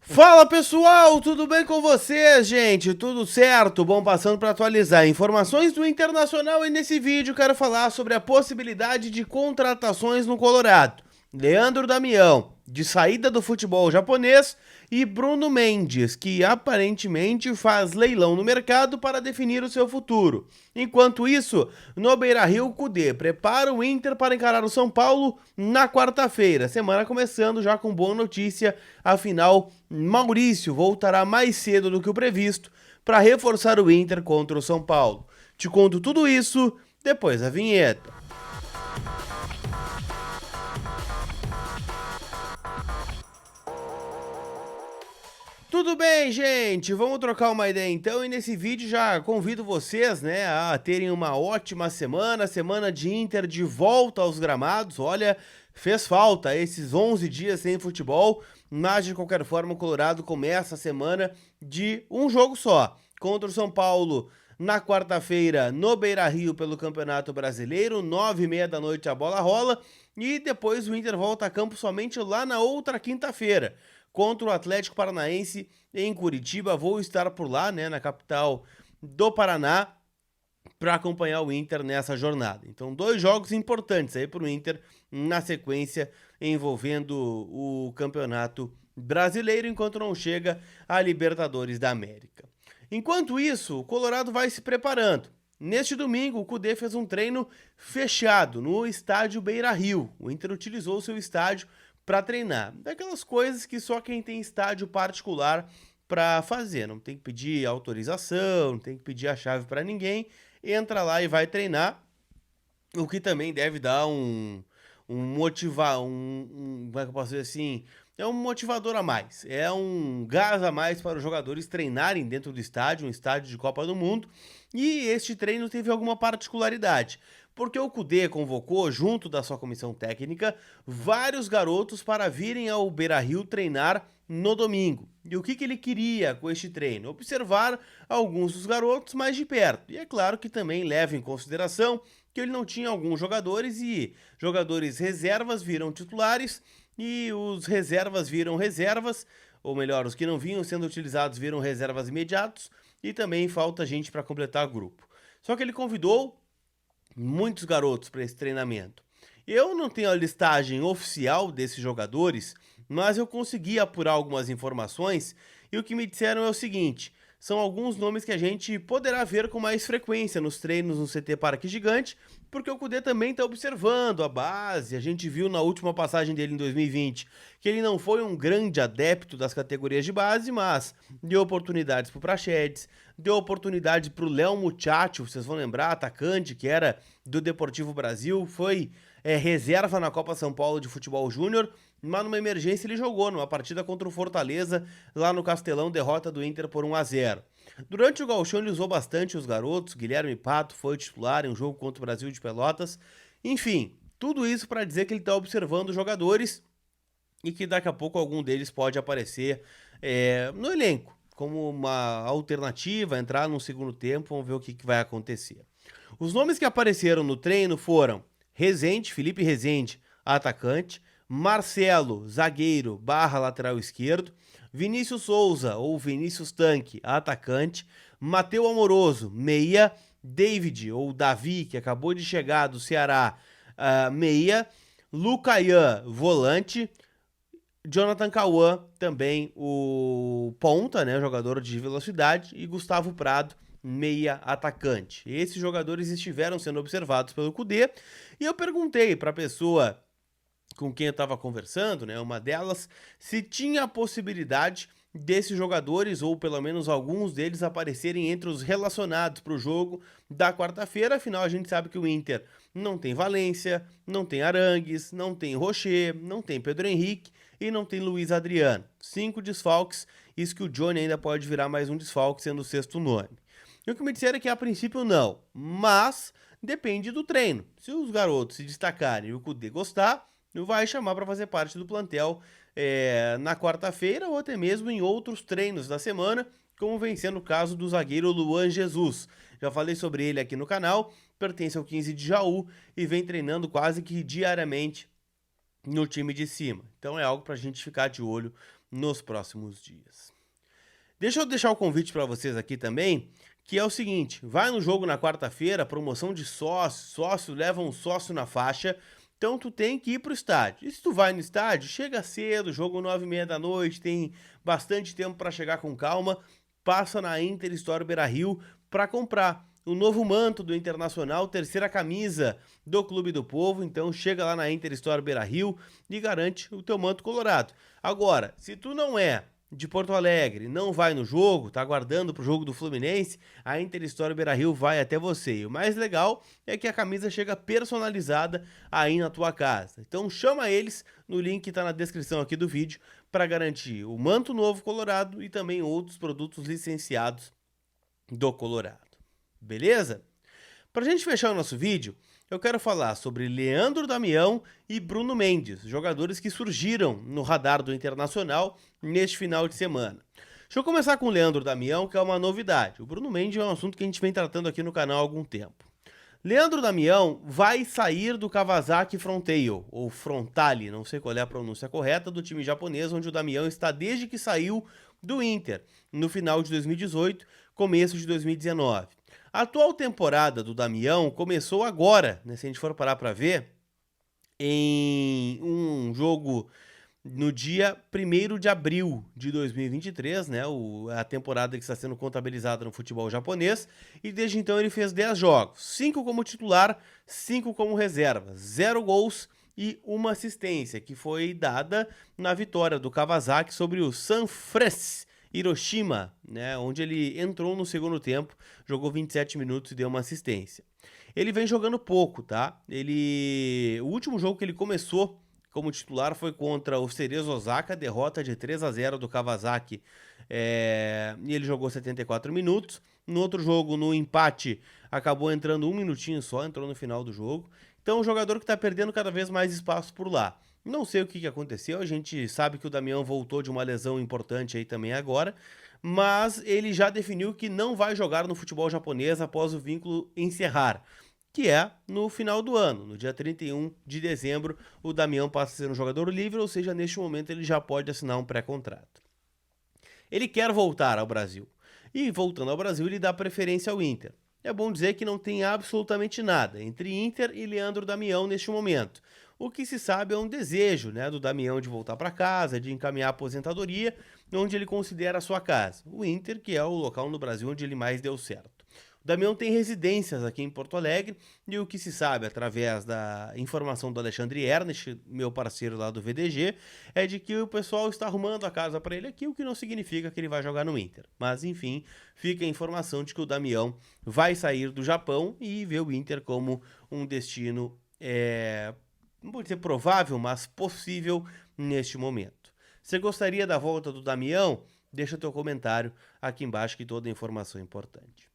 Fala pessoal, tudo bem com vocês, gente? Tudo certo? Bom, passando para atualizar informações do Internacional e nesse vídeo quero falar sobre a possibilidade de contratações no Colorado. Leandro Damião, de saída do futebol japonês, e Bruno Mendes, que aparentemente faz leilão no mercado para definir o seu futuro. Enquanto isso, no Beira-Rio, Kudê prepara o Inter para encarar o São Paulo na quarta-feira. Semana começando já com boa notícia, afinal, Maurício voltará mais cedo do que o previsto para reforçar o Inter contra o São Paulo. Te conto tudo isso depois da vinheta. Tudo bem, gente? Vamos trocar uma ideia então e nesse vídeo já convido vocês, né, a terem uma ótima semana de Inter de volta aos gramados. Olha, fez falta esses 11 dias sem futebol, mas de qualquer forma o Colorado começa a semana de um jogo só, contra o São Paulo na quarta-feira no Beira-Rio pelo Campeonato Brasileiro, 9h30 da noite a bola rola e depois o Inter volta a campo somente lá na outra quinta-feira contra o Atlético Paranaense em Curitiba. Vou estar por lá, né, na capital do Paraná, para acompanhar o Inter nessa jornada. Então, dois jogos importantes aí para o Inter na sequência envolvendo o Campeonato Brasileiro, enquanto não chega a Libertadores da América. Enquanto isso, o Colorado vai se preparando. Neste domingo, o Kudê fez um treino fechado no estádio Beira-Rio. O Inter utilizou o seu estádio para treinar. Daquelas coisas que só quem tem estádio particular para fazer. Não tem que pedir autorização, não tem que pedir a chave para ninguém. Entra lá e vai treinar. O que também deve dar como é que eu posso dizer assim? É um motivador a mais, é um gás a mais para os jogadores treinarem dentro do estádio, um estádio de Copa do Mundo. E este treino teve alguma particularidade, porque o Kudê convocou, junto da sua comissão técnica, vários garotos para virem ao Beira-Rio treinar no domingo. E o que ele queria com este treino? Observar alguns dos garotos mais de perto. E é claro que também leva em consideração que ele não tinha alguns jogadores e jogadores reservas viram titulares e os reservas viram reservas, ou melhor, os que não vinham sendo utilizados viram reservas imediatos e também falta gente para completar o grupo. Só que ele convidou muitos garotos para esse treinamento. Eu não tenho a listagem oficial desses jogadores, mas eu consegui apurar algumas informações e o que me disseram é o seguinte: são alguns nomes que a gente poderá ver com mais frequência nos treinos no CT Parque Gigante, porque o Kudê também está observando a base. A gente viu na última passagem dele em 2020 que ele não foi um grande adepto das categorias de base, mas deu oportunidades para o Praxedes, deu oportunidade para o Léo Muchacho, vocês vão lembrar, atacante que era do Deportivo Brasil, foi reserva na Copa São Paulo de Futebol Júnior, mas numa emergência ele jogou numa partida contra o Fortaleza, lá no Castelão, derrota do Inter por 1-0. Durante o Gauchão ele usou bastante os garotos, Guilherme Pato foi titular em um jogo contra o Brasil de Pelotas. Enfim, tudo isso para dizer que ele está observando os jogadores e que daqui a pouco algum deles pode aparecer no elenco, como uma alternativa, entrar no segundo tempo, vamos ver o que vai acontecer. Os nomes que apareceram no treino foram Rezende, Felipe Rezende, atacante, Marcelo, zagueiro, barra lateral esquerdo, Vinícius Souza, ou Vinícius Tanque, atacante, Mateu Amoroso, meia, David, ou Davi, que acabou de chegar do Ceará, meia, Lucaian, volante, Jonathan Cauã, também o ponta, né, jogador de velocidade, e Gustavo Prado, meia atacante. Esses jogadores estiveram sendo observados pelo Kudê, e eu perguntei para a pessoa com quem eu estava conversando, né, uma delas, se tinha a possibilidade desses jogadores, ou pelo menos alguns deles, aparecerem entre os relacionados para o jogo da quarta-feira. Afinal, a gente sabe que o Inter não tem Valência, não tem Arangues, não tem Rocher, não tem Pedro Henrique e não tem Luiz Adriano. 5 desfalques, isso que o Johnny ainda pode virar mais um desfalque, sendo o sexto nome. E o que me disseram é que a princípio não, mas depende do treino. Se os garotos se destacarem e o Kudê gostar, vai chamar para fazer parte do plantel na quarta-feira ou até mesmo em outros treinos da semana, como vem sendo o caso do zagueiro Luan Jesus. Já falei sobre ele aqui no canal, pertence ao 15 de Jaú e vem treinando quase que diariamente no time de cima. Então é algo para a gente ficar de olho nos próximos dias. Deixa eu deixar o convite para vocês aqui também, que é o seguinte, vai no jogo na quarta-feira, promoção de sócio leva um sócio na faixa, então tu tem que ir pro estádio. E se tu vai no estádio, chega cedo, jogo 9h30 da noite, tem bastante tempo para chegar com calma, passa na Inter Store Beira-Rio para comprar o novo manto do Internacional, terceira camisa do Clube do Povo, então chega lá na Inter Store Beira-Rio e garante o teu manto colorado. Agora, se tu não é de Porto Alegre, não vai no jogo, tá aguardando pro jogo do Fluminense, a Inter Store Beira-Rio vai até você. E o mais legal é que a camisa chega personalizada aí na tua casa. Então chama eles no link que tá na descrição aqui do vídeo para garantir o manto novo colorado e também outros produtos licenciados do Colorado. Beleza? Pra gente fechar o nosso vídeo, eu quero falar sobre Leandro Damião e Bruno Mendes, jogadores que surgiram no radar do Internacional neste final de semana. Deixa eu começar com o Leandro Damião, que é uma novidade. O Bruno Mendes é um assunto que a gente vem tratando aqui no canal há algum tempo. Leandro Damião vai sair do Kawasaki Frontale, ou Frontale, não sei qual é a pronúncia correta, do time japonês, onde o Damião está desde que saiu do Inter, no final de 2018, começo de 2019. A atual temporada do Damião começou agora, né, se a gente for parar para ver, em um jogo no dia 1º de abril de 2023, né, a temporada que está sendo contabilizada no futebol japonês, e desde então ele fez 10 jogos, 5 como titular, 5 como reserva, 0 gols e 1 assistência, que foi dada na vitória do Kawasaki sobre o Sanfrecce Hiroshima, né, onde ele entrou no segundo tempo, jogou 27 minutos e deu uma assistência. Ele vem jogando pouco, tá? O último jogo que ele começou como titular foi contra o Cerezo Osaka, derrota de 3-0 do Kawasaki, e ele jogou 74 minutos. No outro jogo, no empate, acabou entrando 1 minutinho só, entrou no final do jogo. Então, um jogador que está perdendo cada vez mais espaço por lá. Não sei o que aconteceu, a gente sabe que o Damião voltou de uma lesão importante aí também agora, mas ele já definiu que não vai jogar no futebol japonês após o vínculo encerrar, que é no final do ano, no dia 31 de dezembro, o Damião passa a ser um jogador livre, ou seja, neste momento ele já pode assinar um pré-contrato. Ele quer voltar ao Brasil, e voltando ao Brasil ele dá preferência ao Inter. É bom dizer que não tem absolutamente nada entre Inter e Leandro Damião neste momento. O que se sabe é um desejo, né, do Damião de voltar para casa, de encaminhar a aposentadoria, onde ele considera a sua casa. O Inter, que é o local no Brasil onde ele mais deu certo. O Damião tem residências aqui em Porto Alegre e o que se sabe através da informação do Alexandre Ernest, meu parceiro lá do VDG, é de que o pessoal está arrumando a casa para ele aqui, o que não significa que ele vai jogar no Inter. Mas enfim, fica a informação de que o Damião vai sair do Japão e vê o Inter como um destino, não vou dizer provável, mas possível neste momento. Você gostaria da volta do Damião? Deixa teu comentário aqui embaixo que toda a informação é importante.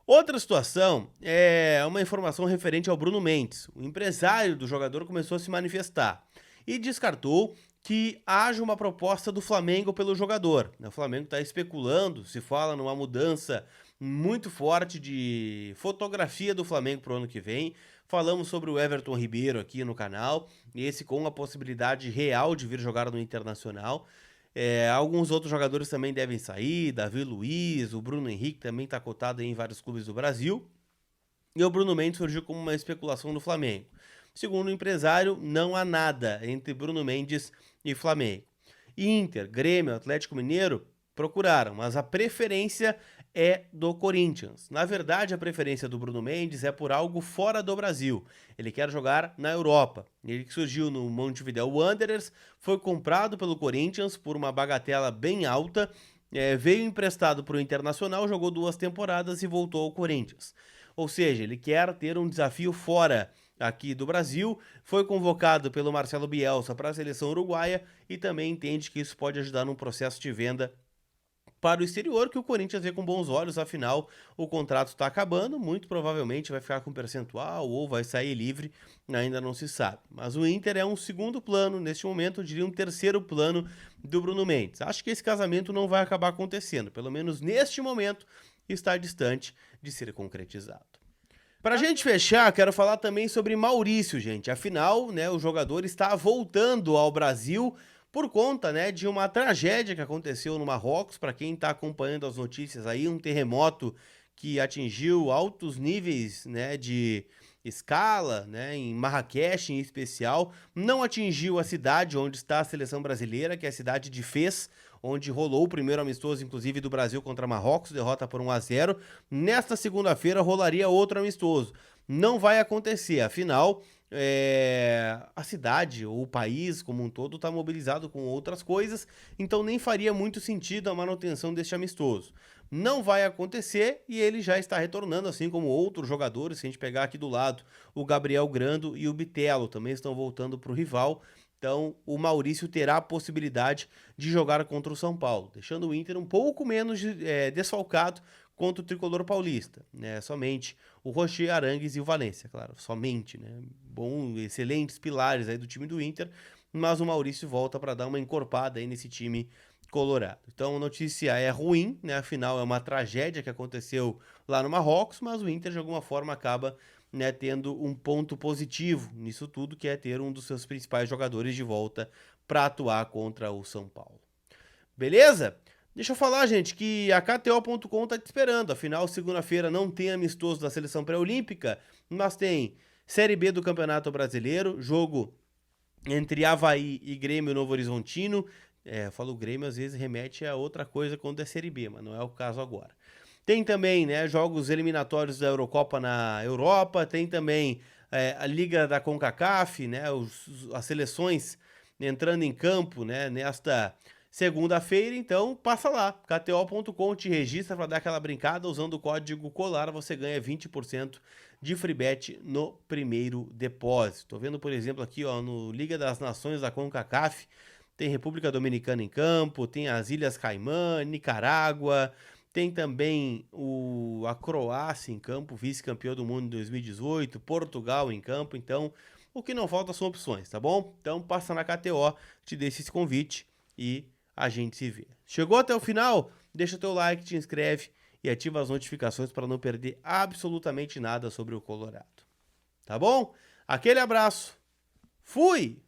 Outra situação é uma informação referente ao Bruno Mendes. O empresário do jogador começou a se manifestar e descartou que haja uma proposta do Flamengo pelo jogador. O Flamengo está especulando, se fala numa mudança muito forte de fotografia do Flamengo para o ano que vem. Falamos sobre o Everton Ribeiro aqui no canal, esse com a possibilidade real de vir jogar no Internacional. Alguns outros jogadores também devem sair, Davi Luiz, o Bruno Henrique também está cotado em vários clubes do Brasil. E o Bruno Mendes surgiu como uma especulação do Flamengo. Segundo o empresário, não há nada entre Bruno Mendes e Flamengo. Inter, Grêmio, Atlético Mineiro procuraram, mas a preferência é do Corinthians. Na verdade, a preferência do Bruno Mendes é por algo fora do Brasil. Ele quer jogar na Europa. Ele que surgiu no Montevideo Wanderers, foi comprado pelo Corinthians por uma bagatela bem alta, veio emprestado para o Internacional, jogou 2 temporadas e voltou ao Corinthians. Ou seja, ele quer ter um desafio fora aqui do Brasil, foi convocado pelo Marcelo Bielsa para a seleção uruguaia e também entende que isso pode ajudar num processo de venda para o exterior, que o Corinthians vê com bons olhos, afinal o contrato está acabando, muito provavelmente vai ficar com percentual ou vai sair livre, ainda não se sabe. Mas o Inter é um segundo plano, neste momento eu diria um terceiro plano do Bruno Mendes. Acho que esse casamento não vai acabar acontecendo, pelo menos neste momento está distante de ser concretizado. Para a gente fechar, quero falar também sobre Maurício, gente. Afinal, né, o jogador está voltando ao Brasil por conta, né, de uma tragédia que aconteceu no Marrocos. Para quem está acompanhando as notícias aí, um terremoto que atingiu altos níveis, né, de escala, né, em Marrakech em especial, não atingiu a cidade onde está a seleção brasileira, que é a cidade de Fez, onde rolou o primeiro amistoso, inclusive, do Brasil contra Marrocos, derrota por 1-0. Nesta segunda-feira rolaria outro amistoso. Não vai acontecer, afinal, a cidade ou o país como um todo está mobilizado com outras coisas, então nem faria muito sentido a manutenção deste amistoso. Não vai acontecer e ele já está retornando, assim como outros jogadores. Se a gente pegar aqui do lado, o Gabriel Grando e o Bitelo também estão voltando para o rival. Então, o Maurício terá a possibilidade de jogar contra o São Paulo, deixando o Inter um pouco menos desfalcado contra o tricolor paulista, né? Somente o Rocher, Arangues e o Valência, claro, somente, né? Excelentes pilares aí do time do Inter, mas o Maurício volta para dar uma encorpada aí nesse time colorado. Então, a notícia é ruim, né? Afinal, é uma tragédia que aconteceu lá no Marrocos, mas o Inter de alguma forma acaba, né, tendo um ponto positivo nisso tudo, que é ter um dos seus principais jogadores de volta para atuar contra o São Paulo. Beleza? Deixa eu falar, gente, que a KTO.com tá te esperando. Afinal, segunda-feira não tem amistoso da seleção pré-olímpica, mas tem Série B do Campeonato Brasileiro, jogo entre Avaí e Grêmio Novo Horizontino. Eu falo Grêmio, às vezes remete a outra coisa quando é Série B, mas não é o caso agora. Tem também, né, jogos eliminatórios da Eurocopa na Europa, tem também a Liga da CONCACAF, né, as seleções entrando em campo, né, nesta segunda-feira. Então passa lá, kto.com, te registra para dar aquela brincada. Usando o código COLAR você ganha 20% de free bet no primeiro depósito. Tô vendo, por exemplo, aqui, ó, no Liga das Nações da CONCACAF, tem República Dominicana em campo, tem as Ilhas Caimã, Nicarágua, tem também a Croácia em campo, vice-campeão do mundo em 2018, Portugal em campo. Então, o que não falta são opções, tá bom? Então, passa na KTO, te deixa esse convite e a gente se vê. Chegou até o final? Deixa o teu like, te inscreve e ativa as notificações para não perder absolutamente nada sobre o Colorado. Tá bom? Aquele abraço. Fui!